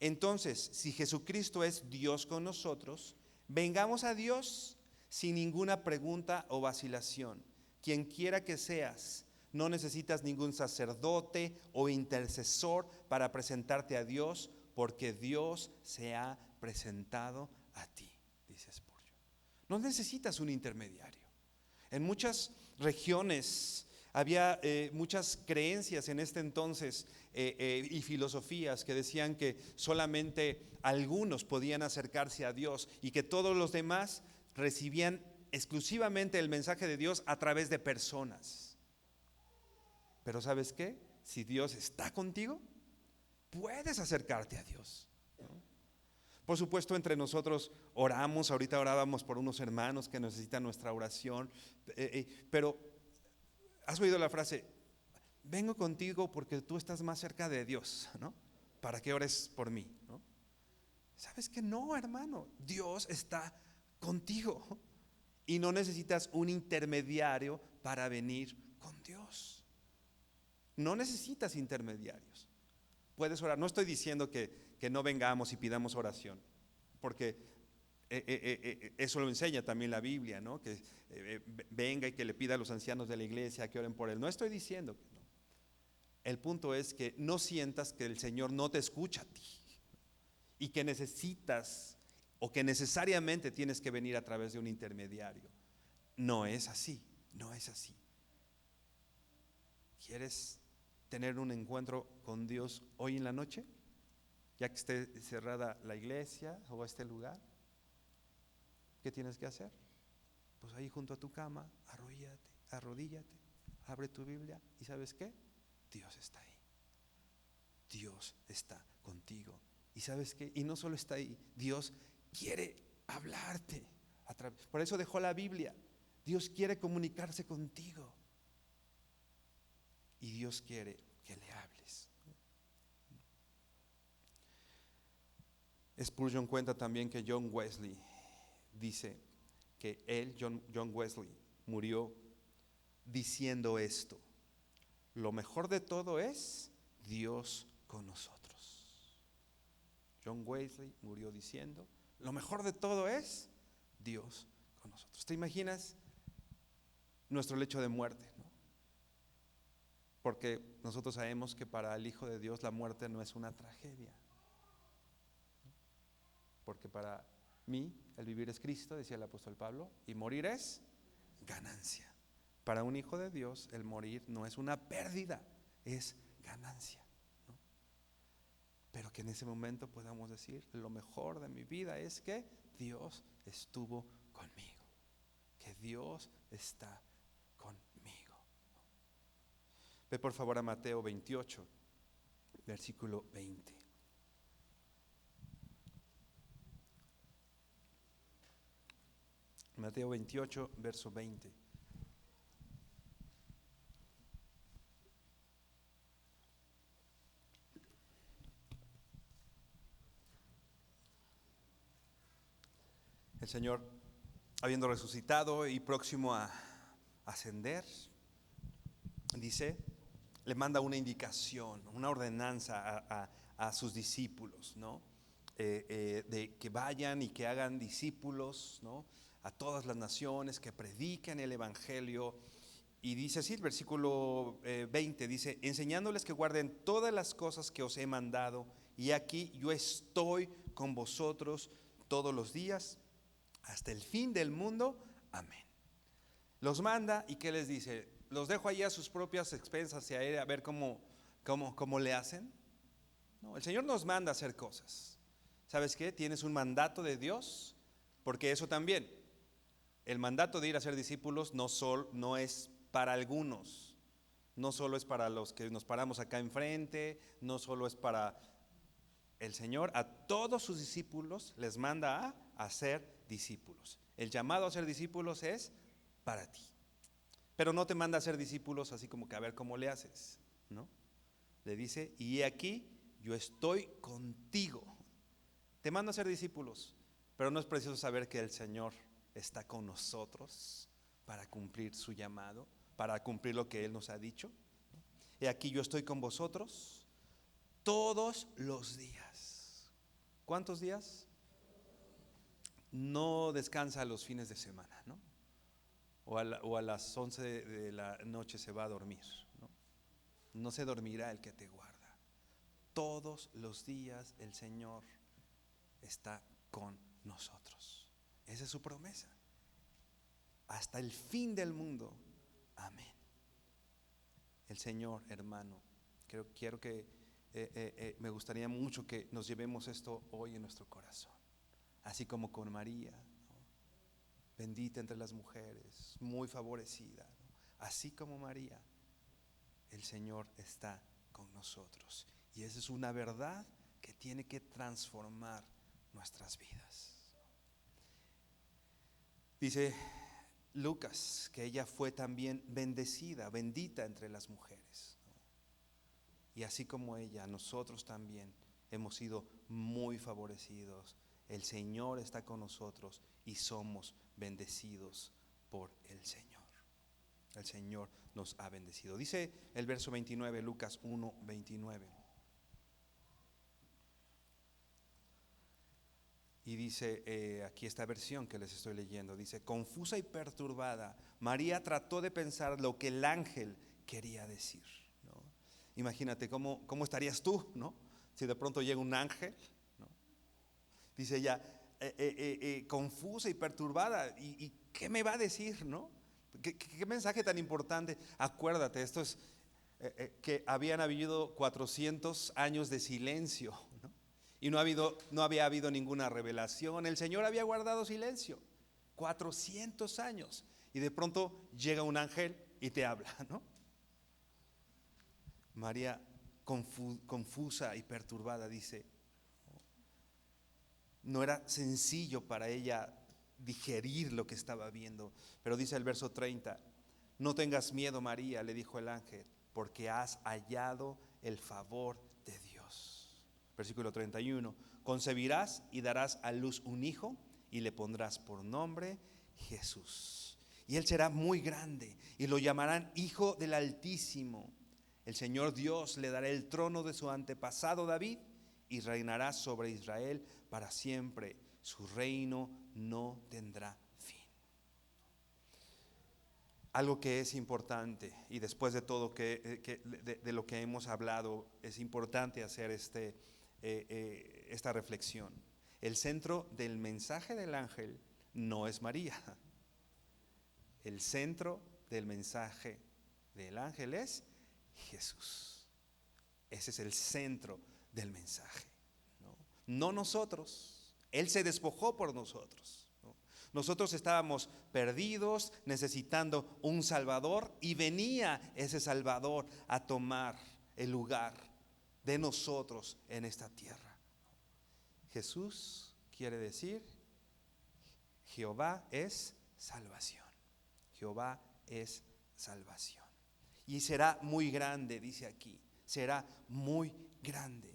Entonces, si Jesucristo es Dios con nosotros, vengamos a Dios sin ninguna pregunta o vacilación. Quien quiera que seas, no necesitas ningún sacerdote o intercesor para presentarte a Dios, porque Dios se ha presentado a ti, dice Spurgeon. No necesitas un intermediario. En muchas regiones había muchas creencias en este entonces y filosofías que decían que solamente algunos podían acercarse a Dios y que todos los demás recibían exclusivamente el mensaje de Dios a través de personas. Pero ¿sabes qué? Si Dios está contigo, puedes acercarte a Dios, ¿no? Por supuesto, entre nosotros oramos, ahorita orábamos por unos hermanos que necesitan nuestra oración, pero ¿has oído la frase? Vengo contigo porque tú estás más cerca de Dios, ¿no? Para que ores por mí, ¿no? ¿Sabes que no, hermano? Dios está contigo y no necesitas un intermediario para venir con Dios. No necesitas intermediarios. Puedes orar. No estoy diciendo que no vengamos y pidamos oración, porque eso lo enseña también la Biblia, ¿no? Que venga y que le pida a los ancianos de la iglesia que oren por él. No estoy diciendo que no. El punto es que no sientas que el Señor no te escucha a ti y que necesitas o que necesariamente tienes que venir a través de un intermediario. No es así, no es así. ¿Quieres tener un encuentro con Dios hoy en la noche? Ya que esté cerrada la iglesia o este lugar, ¿qué tienes que hacer? Pues ahí junto a tu cama, arrodíllate, abre tu Biblia y ¿sabes qué? Dios está ahí. Dios está contigo. ¿Y sabes qué? Y no solo está ahí, Dios quiere hablarte. Por eso dejó la Biblia. Dios quiere comunicarse contigo. Y Dios quiere que le hables. Spurgeon cuenta también que John Wesley dice que él, John Wesley, murió diciendo esto: lo mejor de todo es Dios con nosotros. John Wesley murió diciendo: lo mejor de todo es Dios con nosotros. ¿Te imaginas nuestro lecho de muerte, ¿no? Porque nosotros sabemos que para el Hijo de Dios la muerte no es una tragedia. Porque para mí el vivir es Cristo, decía el apóstol Pablo, y morir es ganancia. Para un hijo de Dios el morir no es una pérdida, es ganancia, ¿no? Pero que en ese momento podamos decir: lo mejor de mi vida es que Dios estuvo conmigo, que Dios está conmigo. Ve por favor a Mateo 28, versículo 20. Mateo 28, verso 20. El Señor, habiendo resucitado y próximo a ascender, dice, le manda una indicación, una ordenanza a sus discípulos, ¿no? De que vayan y que hagan discípulos, ¿no? A todas las naciones, que prediquen el Evangelio Y dice así, el versículo 20, dice, enseñándoles que guarden todas las cosas que os he mandado, y aquí yo estoy con vosotros todos los días, hasta el fin del mundo. Amén. Los manda y ¿qué les dice? Los dejo ahí a sus propias expensas y a ver cómo le hacen. No, el Señor nos manda a hacer cosas. ¿Sabes qué? Tienes un mandato de Dios, porque eso también, el mandato de ir a ser discípulos no es para algunos, no solo es para los que nos paramos acá enfrente, no solo es para el Señor, a todos sus discípulos les manda a ser discípulos. El llamado a ser discípulos es para ti, pero no te manda a ser discípulos así como que a ver cómo le haces, ¿no? Le dice, y aquí yo estoy contigo. Te mando a ser discípulos, pero no es preciso saber que el Señor está con nosotros para cumplir su llamado, para cumplir lo que Él nos ha dicho. Y aquí yo estoy con vosotros todos los días. ¿Cuántos días? No descansa los fines de semana, ¿no? O a las 11 de la noche se va a dormir, ¿no? No se dormirá el que te guarda. Todos los días el Señor está con nosotros. Esa es su promesa. Hasta el fin del mundo. Amén. El Señor, hermano, quiero que me gustaría mucho que nos llevemos esto hoy en nuestro corazón. Así como con María, ¿no? Bendita entre las mujeres, muy favorecida, ¿no? Así como María, el Señor está con nosotros. Y esa es una verdad que tiene que transformar nuestras vidas. Dice Lucas que ella fue también bendecida, bendita entre las mujeres, ¿no? Y así como ella, nosotros también hemos sido muy favorecidos. El Señor está con nosotros y somos bendecidos por el Señor. El Señor nos ha bendecido. Dice el verso 29, Lucas 1:29. Y dice aquí esta versión que les estoy leyendo, dice, confusa y perturbada, María trató de pensar lo que el ángel quería decir, ¿no? Imagínate cómo estarías tú, ¿no? Si de pronto llega un ángel, ¿no? Dice ella, confusa y perturbada, ¿y qué me va a decir, no? ¿Qué mensaje tan importante? Acuérdate, esto es que habían habido 400 años de silencio, ¿no? Y no había habido ninguna revelación. El Señor había guardado silencio 400 años y de pronto llega un ángel y te habla, ¿no? María confusa y perturbada, dice, no era sencillo para ella digerir lo que estaba viendo. Pero dice el verso 30, no tengas miedo, María, le dijo el ángel, porque has hallado el favor de Dios. Versículo 31, concebirás y darás a luz un hijo y le pondrás por nombre Jesús. Y él será muy grande y lo llamarán Hijo del Altísimo. El Señor Dios le dará el trono de su antepasado David y reinará sobre Israel para siempre. Su reino no tendrá fin. Algo que es importante, y después de todo de lo que hemos hablado, es importante hacer esta reflexión. El centro del mensaje del ángel no es María. El centro del mensaje del ángel es Jesús. Ese es el centro del mensaje, ¿no? No nosotros. Él se despojó por nosotros, ¿no? Nosotros estábamos perdidos, necesitando un Salvador, y venía ese Salvador a tomar el lugar de nosotros en esta tierra. Jesús quiere decir Jehová es salvación. Jehová es salvación. Y será muy grande, dice aquí, será muy grande.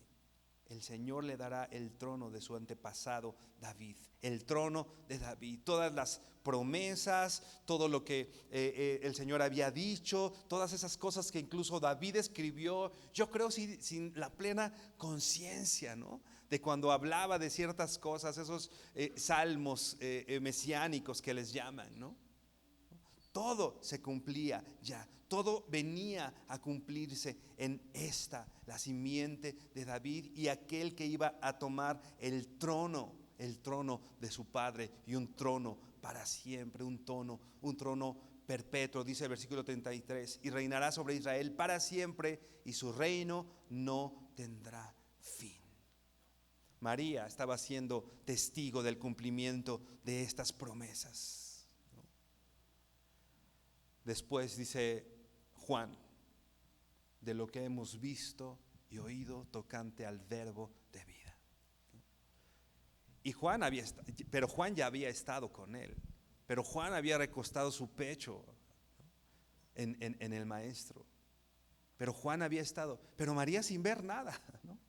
El Señor le dará el trono de su antepasado David, el trono de David, todas las promesas, todo lo que el Señor había dicho, todas esas cosas que incluso David escribió, yo creo sin la plena conciencia, ¿no? De cuando hablaba de ciertas cosas, esos salmos mesiánicos que les llaman, ¿no? Todo se cumplía ya, todo venía a cumplirse en esta, la simiente de David y aquel que iba a tomar el trono de su padre, y un trono para siempre, un trono perpetuo, dice el versículo 33, y reinará sobre Israel para siempre, y su reino no tendrá fin. María estaba siendo testigo del cumplimiento de estas promesas. Después dice Juan, de lo que hemos visto y oído tocante al verbo de vida. Y pero Juan ya había estado con él, pero Juan había recostado su pecho en el maestro, pero Juan había estado, pero María sin ver nada, ¿no?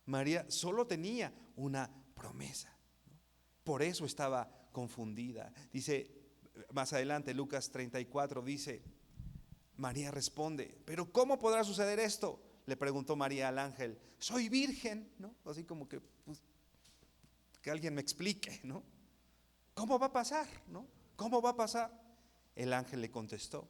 María solo tenía una promesa, ¿no? Por eso estaba confundida. Dice más adelante, Lucas 34 dice, María responde, pero ¿cómo podrá suceder esto? Le preguntó María al ángel, soy virgen, ¿no? Así como que, pues, que alguien me explique, ¿no? ¿Cómo va a pasar, no? ¿Cómo va a pasar? El ángel le contestó,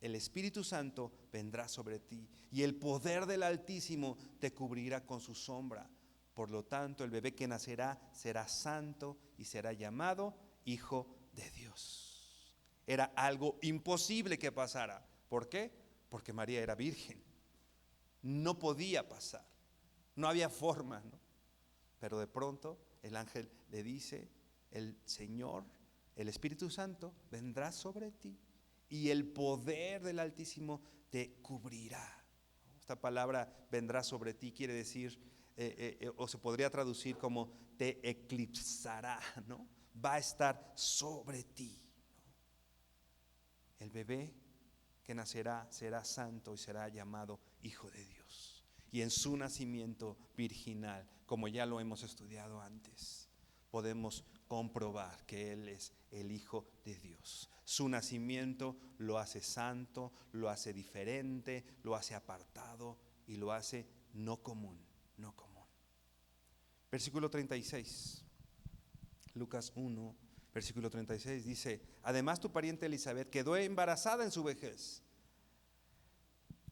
el Espíritu Santo vendrá sobre ti y el poder del Altísimo te cubrirá con su sombra. Por lo tanto, el bebé que nacerá será santo y será llamado Hijo de Dios. Era algo imposible que pasara. ¿Por qué? Porque María era virgen. No podía pasar. No había forma, ¿no? Pero de pronto el ángel le dice, el Señor, el Espíritu Santo vendrá sobre ti y el poder del Altísimo te cubrirá. Esta palabra vendrá sobre ti quiere decir, o se podría traducir como te eclipsará, ¿no? Va a estar sobre ti, ¿no? El bebé que nacerá será santo y será llamado Hijo de Dios. Y en su nacimiento virginal, como ya lo hemos estudiado antes, podemos comprobar que Él es el Hijo de Dios. Su nacimiento lo hace santo, lo hace diferente, lo hace apartado y lo hace no común, no común. Versículo 36, Lucas 1, versículo 36 dice, además tu pariente Elizabeth quedó embarazada en su vejez.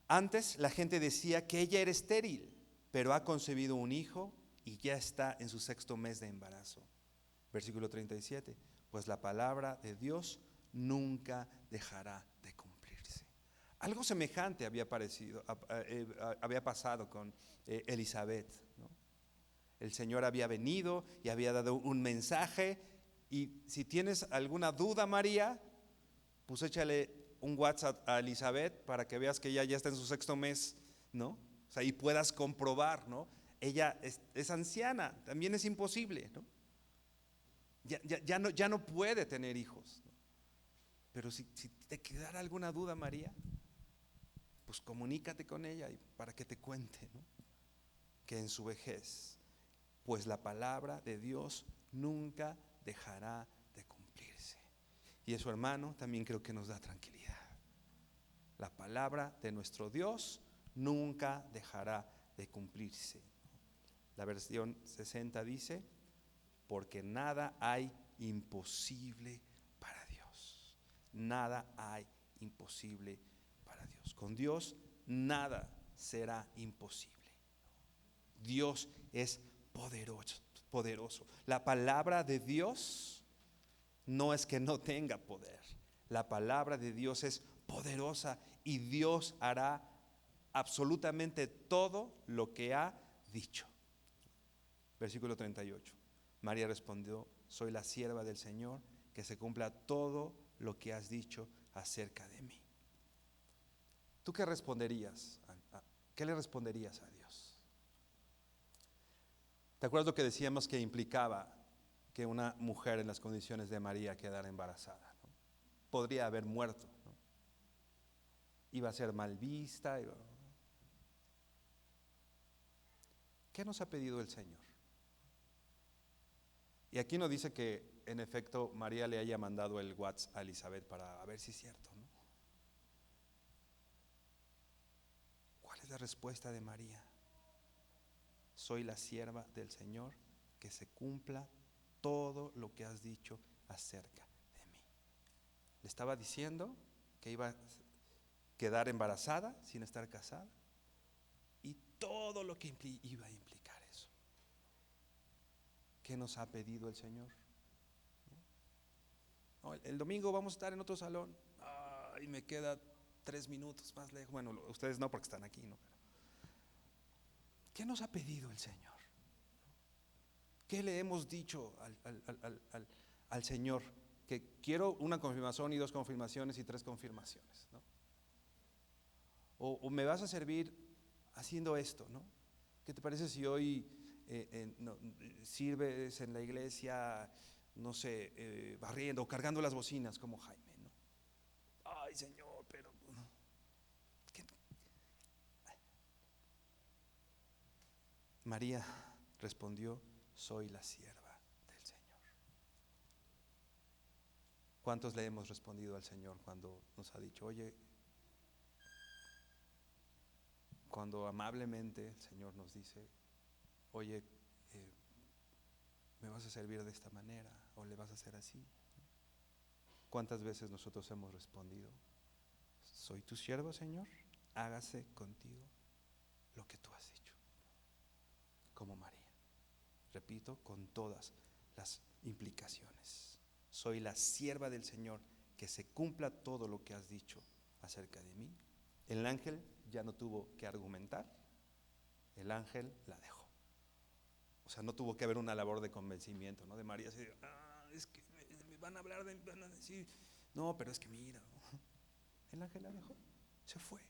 Antes la gente decía que ella era estéril, pero ha concebido un hijo y ya está en su 6º mes de embarazo. Versículo 37, pues la palabra de Dios nunca dejará de cumplirse. Algo semejante había pasado con Elizabeth, ¿no? El Señor había venido y había dado un mensaje, y si tienes alguna duda, María, pues échale un WhatsApp a Elizabeth para que veas que ella ya está en su 6º mes, ¿no? O sea, y puedas comprobar, ¿no? Ella es anciana, también es imposible, ¿no? Ya no puede tener hijos, ¿no? Pero si te quedara alguna duda, María, pues comunícate con ella y para que te cuente, ¿no? Que en su vejez, pues la palabra de Dios nunca dejará de cumplirse. Y eso, hermano, también creo que nos da tranquilidad. La palabra de nuestro Dios nunca dejará de cumplirse. La versión 60 dice, porque nada hay imposible para Dios. Nada hay imposible para Dios. Con Dios nada será imposible. Dios es poderoso. La palabra de Dios no es que no tenga poder. La palabra de Dios es poderosa y Dios hará absolutamente todo lo que ha dicho. Versículo 38. María respondió, soy la sierva del Señor, que se cumpla todo lo que has dicho acerca de mí. ¿Tú qué responderías? ¿Qué le responderías a Dios? ¿Te acuerdas lo que decíamos que implicaba que una mujer en las condiciones de María quedara embarazada, ¿no? Podría haber muerto, ¿no? Iba a ser mal vista. ¿Qué nos ha pedido el Señor? Y aquí no dice que en efecto María le haya mandado el WhatsApp a Elizabeth para ver si es cierto, ¿no? ¿Cuál es la respuesta de María? Soy la sierva del Señor, que se cumpla todo lo que has dicho acerca de mí. Le estaba diciendo que iba a quedar embarazada sin estar casada y todo lo que iba a implicar eso. ¿Qué nos ha pedido el Señor? No, el domingo vamos a estar en otro salón. Y me queda 3 minutos más lejos. Bueno, ustedes no porque están aquí, ¿no? Pero, ¿qué nos ha pedido el Señor? ¿Qué le hemos dicho al Señor? Que quiero una confirmación y 2 confirmaciones y 3 confirmaciones, ¿no? O me vas a servir haciendo esto, ¿no? ¿Qué te parece si hoy sirves en la iglesia, no sé, barriendo o cargando las bocinas como Jaime, ¿no? Ay, Señor, pero ¿qué? María respondió: soy la sierva del Señor. ¿Cuántos le hemos respondido al Señor cuando nos ha dicho, oye, cuando amablemente el Señor nos dice, oye, me vas a servir de esta manera o le vas a hacer así? ¿Cuántas veces nosotros hemos respondido, soy tu siervo, Señor, hágase contigo lo que tú has dicho? Como María, repito, con todas las implicaciones. Soy la sierva del Señor, que se cumpla todo lo que has dicho acerca de mí. El ángel ya no tuvo que argumentar, el ángel la dejó. O sea, no tuvo que haber una labor de convencimiento, ¿no? De María, así, es que me van a hablar, van a decir, no, pero es que mira, ¿no? El ángel la dejó, se fue.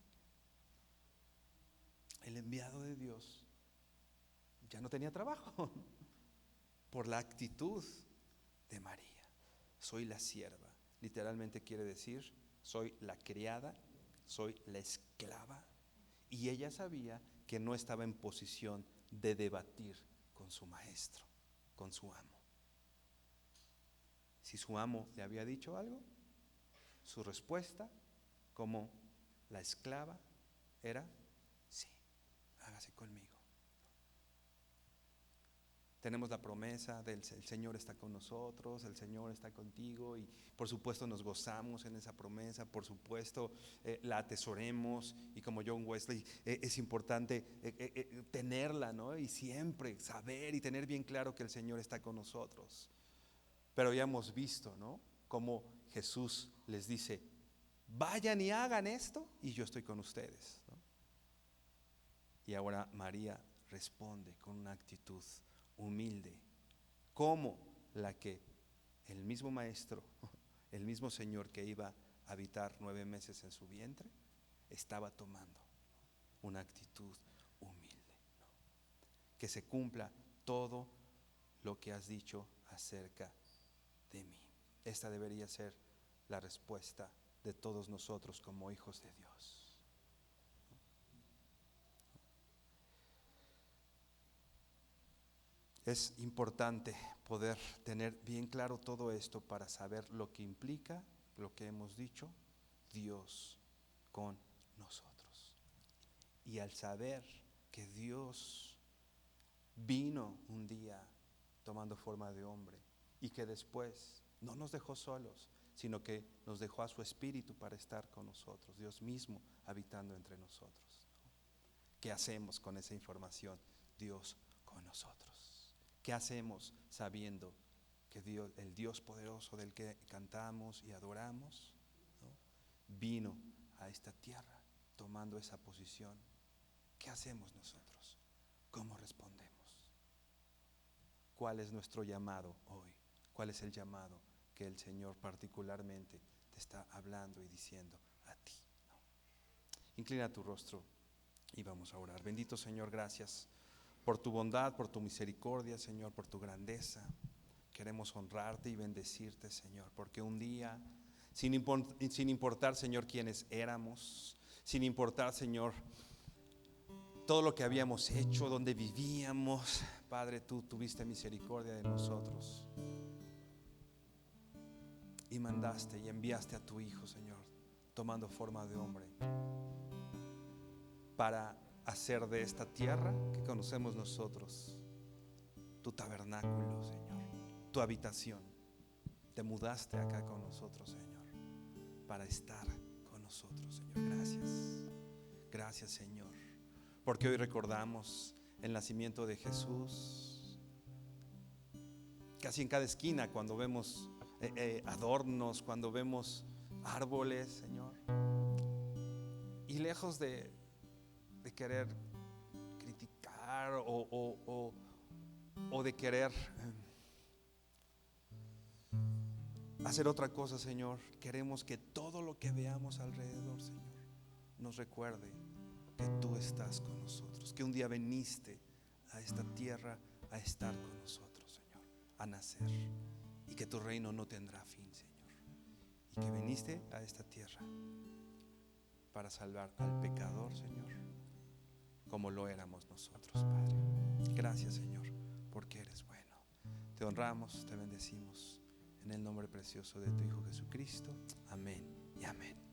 El enviado de Dios ya no tenía trabajo por la actitud de María. Soy la sierva, literalmente quiere decir, soy la criada, soy la esclava. Y ella sabía que no estaba en posición de debatir con su maestro, con su amo. Si su amo le había dicho algo, su respuesta como la esclava era, sí, hágase conmigo. Tenemos la promesa del Señor está con nosotros, el Señor está contigo, y por supuesto nos gozamos en esa promesa, por supuesto la atesoremos, y como John Wesley es importante tenerla, ¿no? Y siempre saber y tener bien claro que el Señor está con nosotros. Pero ya hemos visto, ¿no? Cómo Jesús les dice, vayan y hagan esto y yo estoy con ustedes, ¿no? Y ahora María responde con una actitud humilde, como la que el mismo maestro, el mismo Señor que iba a habitar 9 meses en su vientre, estaba tomando una actitud humilde, ¿no? Que se cumpla todo lo que has dicho acerca de mí. Esta debería ser la respuesta de todos nosotros como hijos de Dios. Es importante poder tener bien claro todo esto para saber lo que implica, lo que hemos dicho, Dios con nosotros. Y al saber que Dios vino un día tomando forma de hombre y que después no nos dejó solos, sino que nos dejó a su Espíritu para estar con nosotros, Dios mismo habitando entre nosotros. ¿Qué hacemos con esa información? Dios con nosotros. ¿Qué hacemos sabiendo que Dios, el Dios poderoso del que cantamos y adoramos, ¿no?, vino a esta tierra tomando esa posición? ¿Qué hacemos nosotros? ¿Cómo respondemos? ¿Cuál es nuestro llamado hoy? ¿Cuál es el llamado que el Señor particularmente te está hablando y diciendo a ti, ¿no? Inclina tu rostro y vamos a orar. Bendito Señor, gracias por tu bondad, por tu misericordia, Señor, por tu grandeza. Queremos honrarte y bendecirte, Señor, porque un día, sin importar, Señor, quiénes éramos, sin importar, Señor, todo lo que habíamos hecho, donde vivíamos, Padre, tú tuviste misericordia de nosotros y mandaste y enviaste a tu Hijo, Señor, tomando forma de hombre, para hacer de esta tierra que conocemos nosotros tu tabernáculo, Señor, tu habitación. Te mudaste acá con nosotros, Señor. para estar con nosotros, Señor. Gracias. Gracias, Señor, porque hoy recordamos el nacimiento de Jesús. Casi en cada esquina, cuando vemos adornos, cuando vemos árboles, Señor, y lejos de querer criticar o de querer hacer otra cosa, Señor, queremos que todo lo que veamos alrededor, Señor, nos recuerde que tú estás con nosotros, que un día viniste a esta tierra a estar con nosotros, Señor, a nacer, y que tu reino no tendrá fin, Señor, y que viniste a esta tierra para salvar al pecador, Señor, como lo éramos nosotros, Padre. Gracias, Señor, porque eres bueno. Te honramos, te bendecimos en el nombre precioso de tu Hijo Jesucristo. Amén y amén.